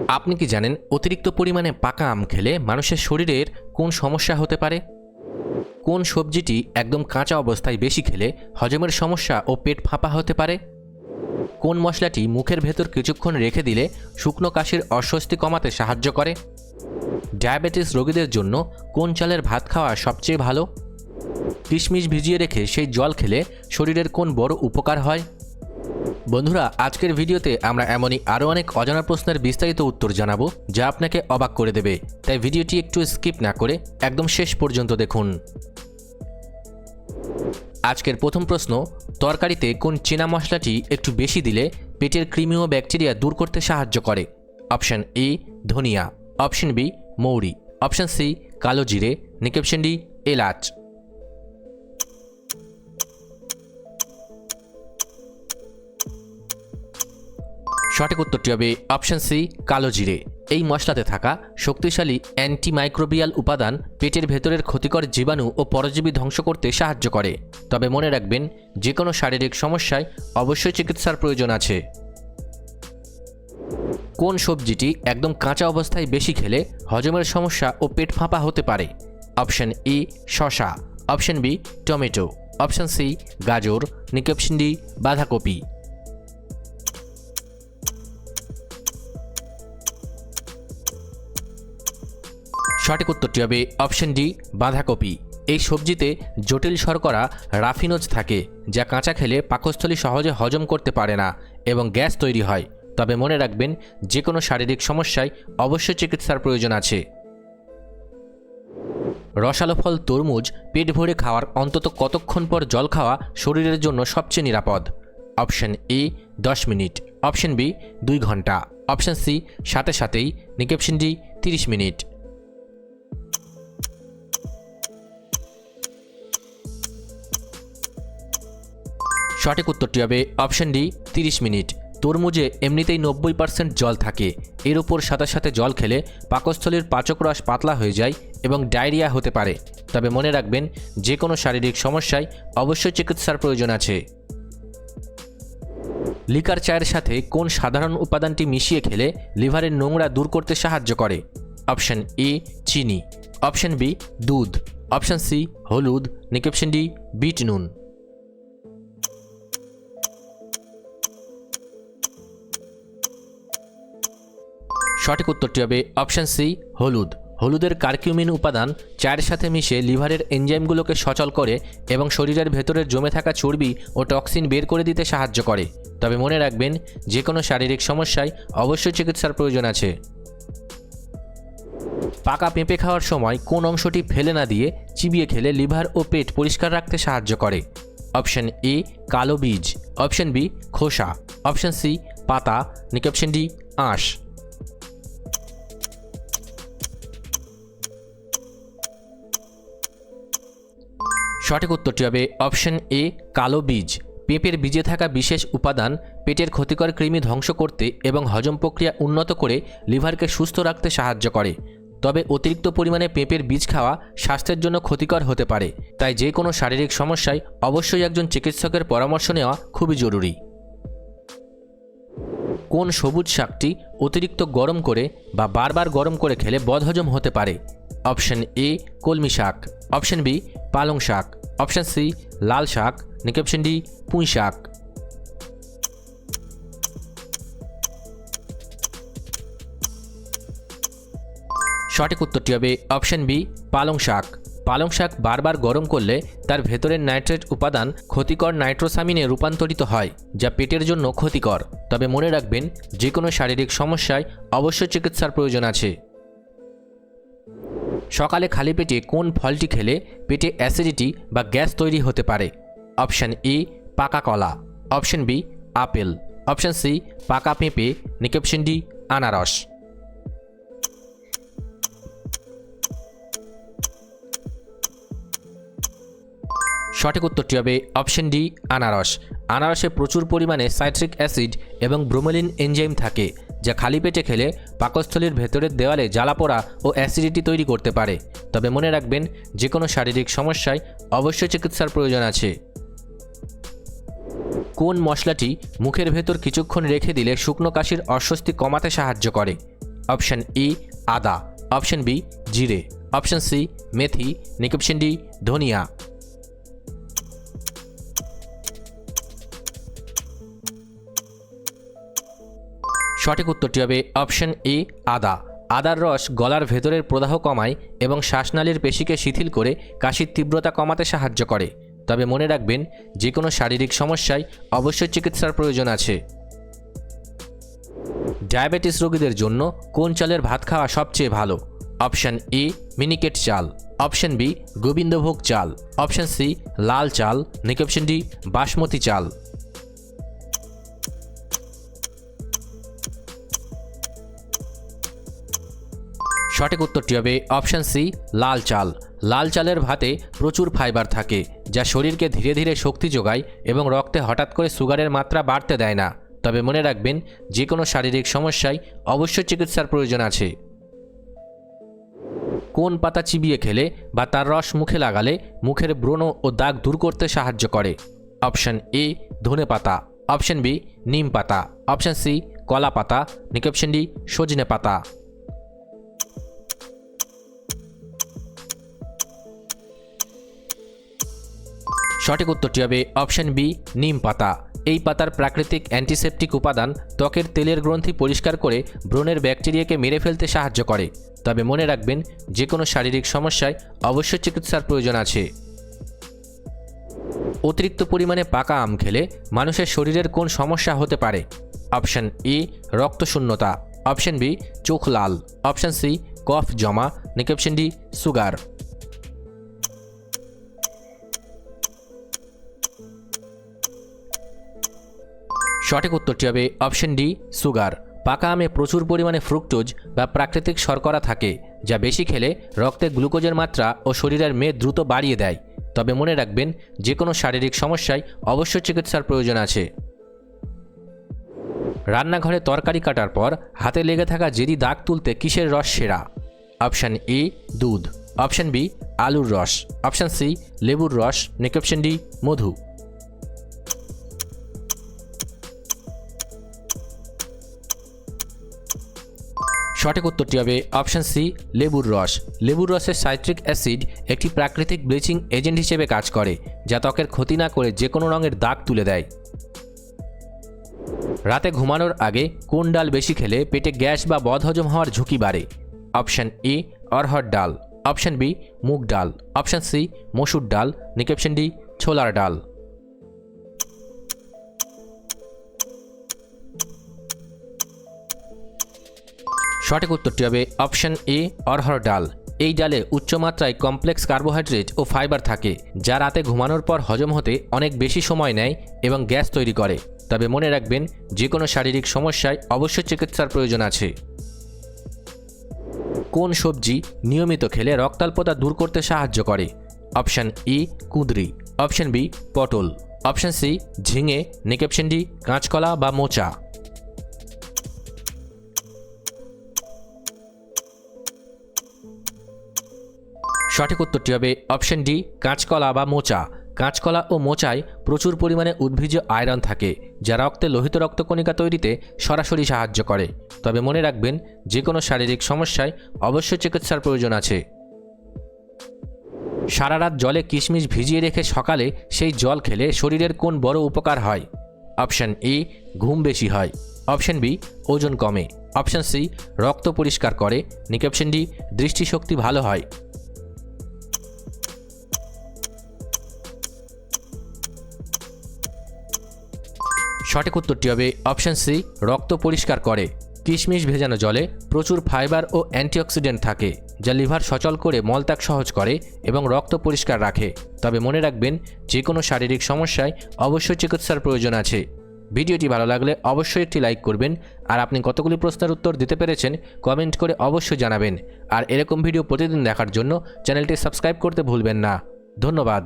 আপনি কি জানেন অতিরিক্ত পরিমাণে পাকা আম খেলে মানুষের শরীরের কোন সমস্যা হতে পারে? কোন সবজিটি একদম কাঁচা অবস্থায় বেশি খেলে হজমের সমস্যা ও পেট ফাঁপা হতে পারে? কোন মশলাটি মুখের ভেতর কিছুক্ষণ রেখে দিলে শুকনো কাশির অস্বস্তি কমাতে সাহায্য করে? ডায়াবেটিস রোগীদের জন্য কোন চালের ভাত খাওয়া সবচেয়ে ভালো? কিশমিশ ভিজিয়ে রেখে সেই জল খেলে শরীরের কোন বড় উপকার হয়? বন্ধুরা, আজকের ভিডিওতে আমরা এমনই আরও অনেক অজানা প্রশ্নের বিস্তারিত উত্তর জানাবো যা আপনাকে অবাক করে দেবে, তাই ভিডিওটি একটু স্কিপ না করে একদম শেষ পর্যন্ত দেখুন। আজকের প্রথম প্রশ্ন, তরকারিতে কোন চীনা মশলাটি একটু বেশি দিলে পেটের কৃমি ও ব্যাকটেরিয়া দূর করতে সাহায্য করে? অপশন এ ধনিয়া, অপশন বি মৌরি, অপশন সি কালো জিরে, নাকি অপশন ডি এলাচ। সঠিক উত্তরটি হবে অপশন সি কালো জিরে। এই মশলাতে থাকা শক্তিশালী অ্যান্টিমাইক্রোবিয়াল উপাদান পেটের ভেতরের ক্ষতিকর জীবাণু ও পরজীবী ধ্বংস করতে সাহায্য করে। তবে মনে রাখবেন, যে কোনো শারীরিক সমস্যায় অবশ্যই চিকিৎসার প্রয়োজন আছে। কোন সবজিটি একদম কাঁচা অবস্থায় বেশি খেলে হজমের সমস্যা ও পেট ফাঁপা হতে পারে? অপশন ই শসা, option B tomato, option C গাজর, নাকি অপশন ডি বাঁধাকপি। সঠিক উত্তরটি হবে অপশন ডি বাঁধাকপি। এই সবজিতে জটিল শর্করা রাফিনোজ থাকে, যা কাঁচা খেলে পাকস্থলী সহজে হজম করতে পারে না এবং গ্যাস তৈরি হয়। তবে মনে রাখবেন, যে কোনো শারীরিক সমস্যায় অবশ্যই চিকিৎসার প্রয়োজন আছে। রসালো ফল তরমুজ পেট ভরে খাওয়ার অন্তত কতক্ষণ পর জল খাওয়া শরীরের জন্য সবচেয়ে নিরাপদ? Option A 10 minute, option B 2 ঘন্টা, অপশন সি সাথে সাথেই, নাকি অপশন ডি 30 মিনিট। সঠিক উত্তরটি হবে অপশন ডি 30 মিনিট। তরমুজে এমনিতেই 90% জল থাকে। এর উপর সাথে সাথে জল খেলে পাকস্থলীর পাচক রস পাতলা হয়ে যায় এবং ডায়রিয়া হতে পারে। তবে মনে রাখবেন, যে কোনো শারীরিক সমস্যায় অবশ্যই চিকিৎসার প্রয়োজন আছে। লিকার চায়ের সাথে কোন সাধারণ উপাদানটি মিশিয়ে খেলে লিভারের নোংরা দূর করতে সাহায্য করে? অপশন এ চিনি, অপশন বি দুধ, অপশন সি হলুদ, নাকি অপশন ডি বিট নুন। সঠিক উত্তরটি হবে অপশন সি হলুদ। হলুদের কারকিউমিন উপাদান চায়ের সাথে মিশে লিভারের এনজাইমগুলোকে সচল করে এবং শরীরের ভেতরের জমে থাকা চর্বি ও টক্সিন বের করে দিতে সাহায্য করে। তবে মনে রাখবেন, যে কোনো শারীরিক সমস্যায় অবশ্যই চিকিৎসার প্রয়োজন আছে। পাকা পেঁপে খাওয়ার সময় কোন অংশটি ফেলে না দিয়ে চিবিয়ে খেলে লিভার ও পেট পরিষ্কার রাখতে সাহায্য করে? অপশন এ কালো বীজ, অপশন বি খোসা, অপশন সি পাতা, নাকি অপশন ডি আঁশ। সঠিক উত্তরটি হবে অপশন এ কালো বীজ। পেঁপের বীজে থাকা বিশেষ উপাদান পেটের ক্ষতিকর কৃমি ধ্বংস করতে এবং হজম প্রক্রিয়া উন্নত করে লিভারকে সুস্থ রাখতে সাহায্য করে। তবে অতিরিক্ত পরিমাণে পেঁপের বীজ খাওয়া স্বাস্থ্যের জন্য ক্ষতিকর হতে পারে, তাই যে কোনো শারীরিক সমস্যায় অবশ্যই একজন চিকিৎসকের পরামর্শ নেওয়া খুবই জরুরি। কোন সবুজ শাকটি অতিরিক্ত গরম করে বা বারবার গরম করে খেলে বদহজম হতে পারে? অপশন এ কলমি শাক, অপশন বি পালং শাক, অপশন সি লাল শাক, নাকি অপশন ডি পুঁই শাক। সঠিক উত্তরটি হবে অপশন বি পালং শাক। পালং শাক বারবার গরম করলে তার ভেতরের নাইট্রেট উপাদান ক্ষতিকর নাইট্রোসামিনে রূপান্তরিত হয়, যা পেটের জন্য ক্ষতিকর। তবে মনে রাখবেন, যে কোনো শারীরিক সমস্যায় অবশ্যই চিকিৎসার প্রয়োজন আছে। সকালে খালি পেটে কোন ফলটি খেলে পেটে অ্যাসিডিটি বা গ্যাস তৈরি হতে পারে? অপশন এ পাকা কলা, option B apple, option C পাকা পেঁপে, নাকি অপশন ডি আনারস। সঠিক উত্তরটি হবে অপশন ডি আনারস। আনারসে প্রচুর পরিমাণে সাইট্রিক অ্যাসিড এবং ব্রোমেলিন এনজাইম থাকে, যা খালি পেটে খেলে পাকস্থলীর ভেতরের দেওয়ালে জ্বালাপোড়া ও অ্যাসিডিটি তৈরি করতে পারে। তবে মনে রাখবেন, যে কোনো শারীরিক সমস্যায় অবশ্যই চিকিৎসার প্রয়োজন আছে। কোন মশলাটি মুখের ভেতর কিছুক্ষণ রেখে দিলে শুকনো কাশির অস্বস্তি কমাতে সাহায্য করে? অপশন ই আদা, অপশন বি জিরে, অপশন সি মেথি, নাকি অপশন ডি ধনিয়া। সঠিক উত্তরটি হবে অপশন ই আদা। আদার রস গলার ভেতরের প্রদাহ কমায় এবং শ্বাসনালীর পেশিকে শিথিল করে কাশির তীব্রতা কমাতে সাহায্য করে। তবে মনে রাখবেন, যে কোনো শারীরিক সমস্যায় অবশ্যই চিকিৎসার প্রয়োজন আছে। ডায়াবেটিস রোগীদের জন্য কোন চালের ভাত খাওয়া সবচেয়ে ভালো? অপশন ই মিনিকেট চাল, অপশন বি গোবিন্দভোগ চাল, অপশন সি লাল চাল, নাকি অপশন ডি বাসমতি চাল। সঠিক উত্তরটি হবে অপশন সি লাল চাল। লাল চালের ভাতে প্রচুর ফাইবার থাকে, যা শরীরকে ধীরে ধীরে শক্তি যোগায় এবং রক্তে হঠাৎ করে সুগারের মাত্রা বাড়তে দেয় না। তবে মনে রাখবেন, যে কোনো শারীরিক সমস্যায় অবশ্যই চিকিৎসার প্রয়োজন আছে। কোন পাতা চিবিয়ে খেলে বা তার রস মুখে লাগালে মুখের ব্রণ ও দাগ দূর করতে সাহায্য করে? অপশন এ ধনে পাতা, অপশন বি নিম পাতা, অপশন সি কলা পাতা, নাকি অপশন ডি সজনে পাতা। সঠিক উত্তরটি হবে অপশন বি নিম পাতা। এই পাতার প্রাকৃতিক অ্যান্টিসেপটিক উপাদান ত্বকের তেলের গ্রন্থি পরিষ্কার করে ব্রণের ব্যাকটেরিয়াকে মেরে ফেলতে সাহায্য করে। তবে মনে রাখবেন, যে কোনো শারীরিক সমস্যায় অবশ্যই চিকিৎসার প্রয়োজন আছে। অতিরিক্ত পরিমাণে পাকা আম খেলে মানুষের শরীরের কোন সমস্যা হতে পারে? অপশন ই রক্তশূন্যতা, অপশন বি চোখ লাল, অপশন সি কফ জমা, নাকি অপশন ডি সুগার। সঠিক উত্তরটি হবে অপশন ডি সুগার। পাকা আমে প্রচুর পরিমাণে ফ্রুক্টোজ বা প্রাকৃতিক শর্করা থাকে, যা বেশি খেলে রক্তে গ্লুকোজের মাত্রা ও শরীরের মেদ দ্রুত বাড়িয়ে দেয়। তবে মনে রাখবেন, যে কোনো শারীরিক সমস্যায় অবশ্যই চিকিৎসার প্রয়োজন আছে। রান্নাঘরে তরকারি কাটার পর হাতে লেগে থাকা জেদি দাগ তুলতে কিসের রস সেরা? অপশন এ দুধ, অপশন বি আলুর রস, অপশন সি লেবুর রস, নাকি অপশন ডি মধু। সঠিক উত্তরটি হবে অপশন সি লেবুর রস। লেবুর রসের সাইট্রিক অ্যাসিড একটি প্রাকৃতিক ব্লিচিং এজেন্ট হিসেবে কাজ করে, যা ত্বকের ক্ষতি না করে যে কোনো রঙের দাগ তুলে দেয়। রাতে ঘুমানোর আগে কোন ডাল বেশি খেলে পেটে গ্যাস বা বদহজম হওয়ার ঝুঁকি বাড়ে? অপশন এ অরহর ডাল, অপশন বি মুগ ডাল, অপশন সি মসুর ডাল, নাকি অপশন ডি ছোলার ডাল। সঠিক উত্তরটি হবে অপশন এ অরহর ডাল। এই ডালে উচ্চমাত্রায় কমপ্লেক্স কার্বোহাইড্রেট ও ফাইবার থাকে, যা রাতে ঘুমানোর পর হজম হতে অনেক বেশি সময় নেয় এবং গ্যাস তৈরি করে। তবে মনে রাখবেন, যে কোনো শারীরিক সমস্যায় অবশ্যই চিকিৎসার প্রয়োজন আছে। কোন সবজি নিয়মিত খেলে রক্তাল্পতা দূর করতে সাহায্য করে? অপশন ই কুঁদরি, অপশন বি পটল, অপশন সি ঝিঙে, নাকি অপশন ডি কাঁচকলা বা মোচা। সঠিক উত্তরটি হবে অপশন ডি কাঁচকলা বা মোচা। কাঁচকলা ও মোচায় প্রচুর পরিমাণে উদ্ভিজ্জ আয়রন থাকে, যা রক্তে লোহিত রক্তকণিকা তৈরিতে সরাসরি সাহায্য করে। তবে মনে রাখবেন, যে কোনো শারীরিক সমস্যায় অবশ্যই চিকিৎসার প্রয়োজন আছে। সারা রাত জলে কিশমিশ ভিজিয়ে রেখে সকালে সেই জল খেলে শরীরের কোন বড় উপকার হয়? অপশন এ ঘুম বেশি হয়, অপশন বি ওজন কমে, অপশন সি রক্ত পরিষ্কার করে, নাকি অপশন ডি দৃষ্টিশক্তি ভালো হয়। সঠিক উত্তরটি হবে অপশন সি রক্ত পরিষ্কার করে। কিশমিশ ভেজানো জলে প্রচুর ফাইবার ও অ্যান্টিঅক্সিডেন্ট থাকে, যা লিভার সচল করে মলত্যাগ সহজ করে এবং রক্ত পরিষ্কার রাখে। তবে মনে রাখবেন, যে কোনো শারীরিক সমস্যায় অবশ্যই চিকিৎসার প্রয়োজন আছে। ভিডিওটি ভালো লাগলে অবশ্যই একটি লাইক করবেন, আর আপনি কতগুলি প্রশ্নের উত্তর দিতে পেরেছেন কমেন্ট করে অবশ্যই জানাবেন। আর এরকম ভিডিও প্রতিদিন দেখার জন্য চ্যানেলটি সাবস্ক্রাইব করতে ভুলবেন না। ধন্যবাদ।